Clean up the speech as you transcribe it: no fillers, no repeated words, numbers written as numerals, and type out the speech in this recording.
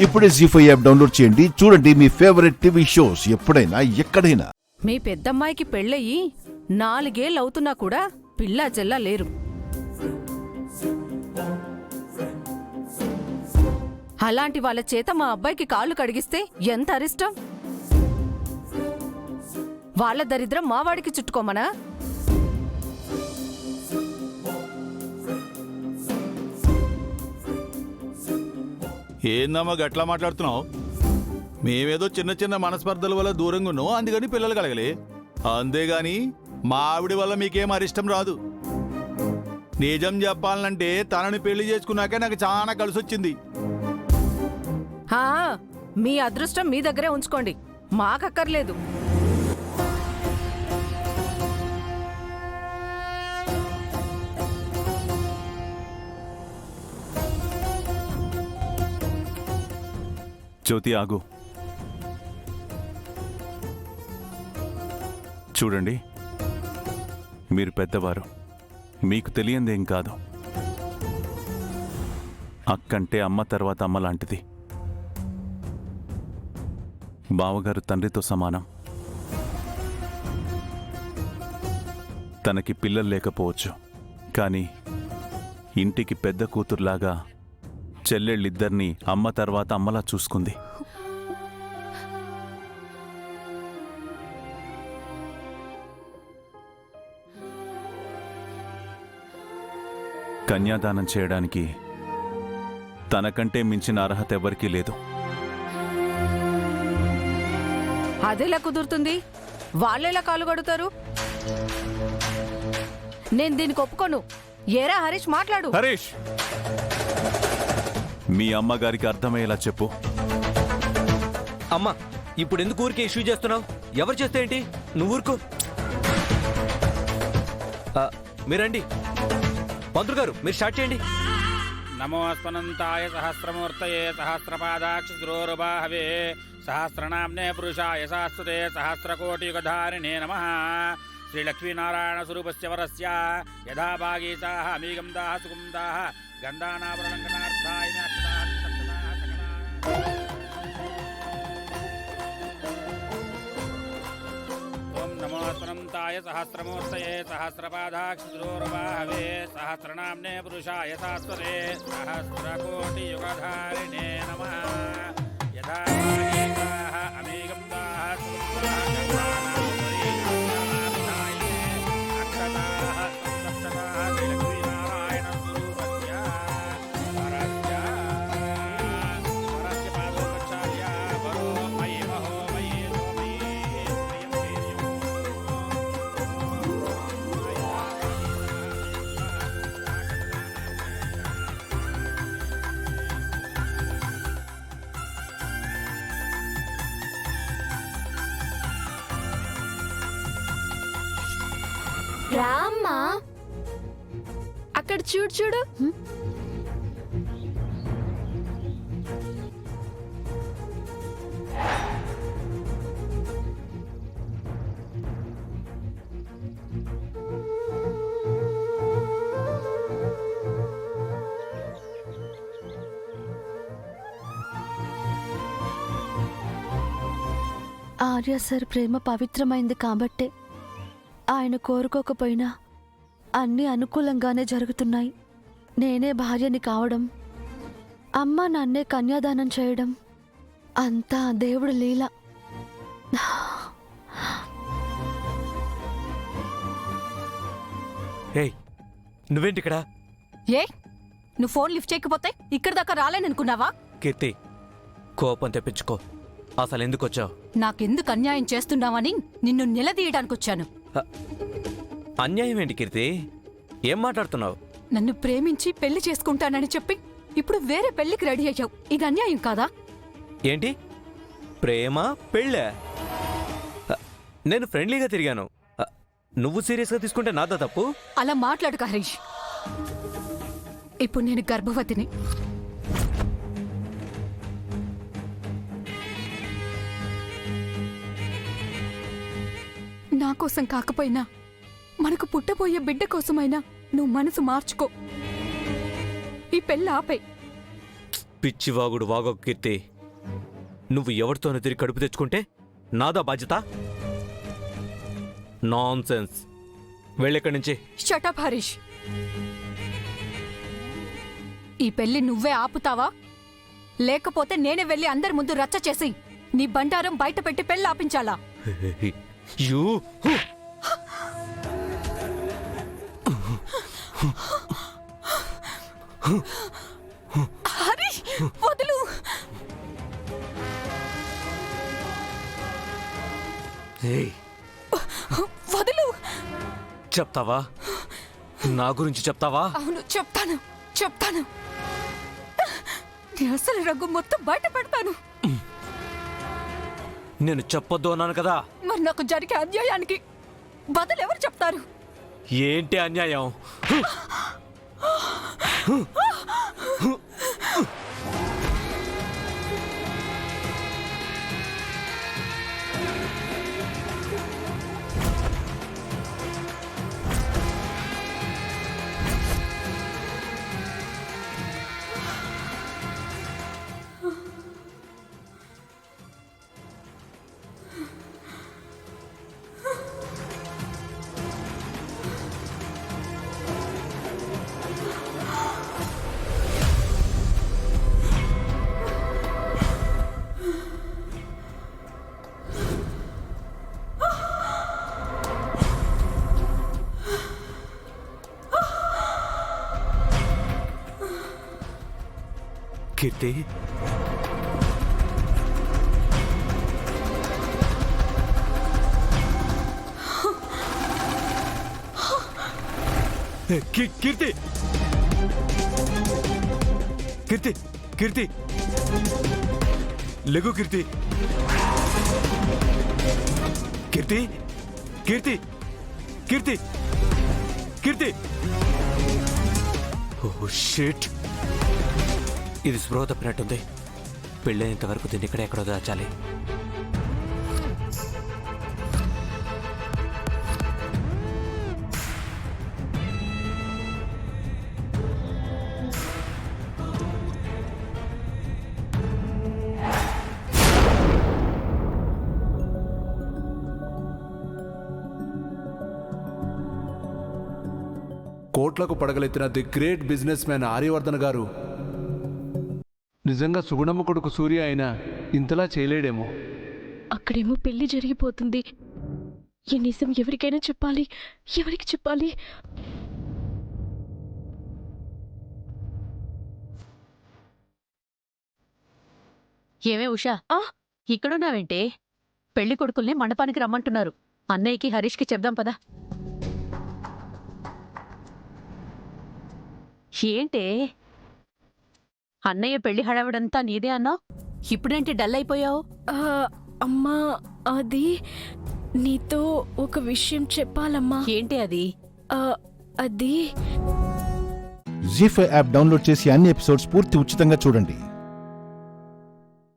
ఇప్పుడే జీ5 app download చేయండి. చూడండి మీ ఫేవరెట్ టీవీ షోస్ ఎప్పుడైనా ఎక్కడైనా. మీ పెద్దమ్మాయికి పెళ్ళయి 4 ఏళ్ళు అవుతున్నా కూడా పిల్లా చెల్లా లేరు. అలాంటి వాళ్ళ చేత మా అబ్బాయికి కాళ్ళు కడిగిస్తే ఎంత అరిష్టం. వాళ్ళ దరిద్రం మావాడికి చుట్టుకోమనా? ఏందమ్మా గట్లా మాట్లాడుతున్నావు? మేమేదో చిన్న చిన్న మనస్పర్ధల వల్ల దూరంగా ఉన్నాం, అందుకని పిల్లలు కలగలే. అంతేగాని మా ఆవిడ వల్ల మీకేం అరిష్టం రాదు. నిజం చెప్పాలంటే తనని పెళ్లి చేసుకున్నాకే నాకు చాలా కలిసొచ్చింది. మీ అదృష్టం మీ దగ్గరే ఉంచుకోండి, మాకక్కర్లేదు. జ్యోతి ఆగు. చూడండి, మీరు పెద్దవారు, మీకు తెలియందేం కాదు. అక్కంటే అమ్మ తర్వాత అమ్మ లాంటిది. బావగారు తండ్రితో సమానం. తనకి పిల్లలు లేకపోవచ్చు, కానీ ఇంటికి పెద్ద కూతురులాగా చెల్లెళ్ళిద్దరినీ అమ్మ తర్వాత అమ్మలా చూసుకుంది. కన్యాదానం చేయడానికి తనకంటే మించిన అర్హత ఎవరికీ లేదు. అదెలా కుదురుతుంది? వాళ్ళెలా కాలు కడుతారు? నేను దీనికి ఒప్పుకోను. ఏరా హరీష్, మాట్లాడు. హరీష్, మీ అమ్మగారికి అర్థమయ్యేలా చెప్పు. అమ్మా, ఇప్పుడు ఎందుకు ఊరికే ఇష్యూ చేస్తున్నావు? ఎవరు చేస్తే ఏంటి, నువ్వు ఊరుకో. మీరండి, పంతులు గారు, మీరు స్టార్ట్ చేయండి. నమోస్పనంతాయ సహస్రమూర్తయే సహస్రపాదాక్షిద్రోరుబాహవే సహస్రనామ్నే పురుషాయ శాశ్వతే సహస్రకోటియుగధారిణే నమః. శ్రీలక్ష్మీనారాయణ స్వరూపస్య వరస్య యథా భాగీతాః అమీగందాః సుగంధాః గంధానావరణంకనార్థాయ ఓం నమోస్పనంతాయ సహస్రమూర్తయే సహస్రపాదాక్షిద్రోరుబాహవే సహస్రనామ్నే పురుషాయ శాశ్వతే సహస్రకోటియుగధారిణే నమః. యథా భాగీతాః అమీగందాః సుగంధాః రామ్మా, అక్కడ చూడు చూడు. ఆర్య సార్ ప్రేమ పవిత్రమైంది కాబట్టే ఆయన కోరుకోకపోయినా అన్నీ అనుకూలంగానే జరుగుతున్నాయి. నేనే భార్యని కావడం, అమ్మ నన్నే కన్యాదానం చేయడం అంతా దేవుడి లీల. ఏయ్, నువ్వేంటి ఇక్కడ? ఏ, నువ్వు ఫోన్ లిఫ్ట్ చేయకపోతే ఇక్కడి దాకా రాలేననుకున్నావా? కీర్తి, కోపం తెప్పించుకో. అసలు ఎందుకు వచ్చావు? నాకెందుకు అన్యాయం చేస్తున్నావని నిన్ను నిలదీయడానికొచ్చాను. అన్యాయం ఏంటి కీర్తి? ఏం మాట్లాడుతున్నావు? నన్ను ప్రేమించి పెళ్లి చేసుకుంటానని చెప్పి ఇప్పుడు వేరే పెళ్లికి రెడీ అయ్యావు. ఇది అన్యాయం కాదా? ఏంటి, ప్రేమ పెళ్ళా? నేను ఫ్రెండ్లీగా తిరిగాను. నువ్వు సీరియస్గా తీసుకుంటే నాదా తప్పు? అలా మాట్లాడుక హరీష్. ఇప్పుడు నేను గర్భవతిని. నా కోసం కాకపోయినా మనకు పుట్టబోయే బిడ్డ కోసమైనా నువ్వు మనసు మార్చుకో. ఈ పెళ్ళి ఆపే. పిచ్చివాగుడు వాగొక కీర్తి. నువ్వు ఎవరితోనో తిరిగి కడుపు తెచ్చుకుంటే నాదా బాధ్యత? Non sense. వెళ్ళెక్కడి నుంచి. షటప్ హరీష్. ఈ పెళ్లి నువ్వే ఆపుతావా లేకపోతే నేనే వెళ్ళి అందరి ముందు రచ్చ చేసి నీ బండారం బయట పెట్టి పెళ్లి ఆపించాలా? యూ హరీష్ వదులు. ఏయ్, వదులు. చెప్తావా? నా గురించి చెప్తావా? అవును చెప్తాను చెప్తాను. నీ అసలు రంగు మొత్తం బయట పెడతాను. నేను చెప్పొద్దు అన్నాను కదా. మరి నాకు జరిగే అన్యాయానికి బదులు ఎవరు చెప్తారు? ఏంటి అన్యాయం? కీర్తి, కీర్తి, కీర్తి, కీర్తి, లెగు కీర్తి, కీర్తి, కీర్తి, కీర్తి, కీర్తి. ఓ షిట్, ఇది స్పృహ తప్పినట్టుంది. పెళ్ళైనంత వరకు దీన్ని ఎక్కడో దాచాలి. కోట్లకు పడగలెత్తిన the great businessman Aryavardhan గారు నిజంగా సుగుణమ్మ కొడుకు సూర్య అయినా ఇంతలా చేయలేడేమో. అక్కడేమో పెళ్లి జరిగిపోతుంది. ఈ నిజం ఎవరికైనా చెప్పాలి. ఎవరికి చెప్పాలి? ఏమే ఉషా, ఇక్కడున్నావేంటే? పెళ్లి కొడుకుల్ని మండపానికి రమ్మంటున్నారు. అన్నయ్యకి హరీష్కి చెప్దాం పదా. ఏంటే అన్నయ్య పెళ్లి హడావిడంతా నీదే అన్నావు, ఇప్పుడేంటి డల్ అయిపోయావు? అమ్మా, అది నీతో ఒక విషయం చెప్పాలమ్మా. ఏంటి అది? అది జీ5 యాప్ డౌన్లోడ్ చేసి అన్ని ఎపిసోడ్స్ పూర్తి ఉచితంగా చూడండి.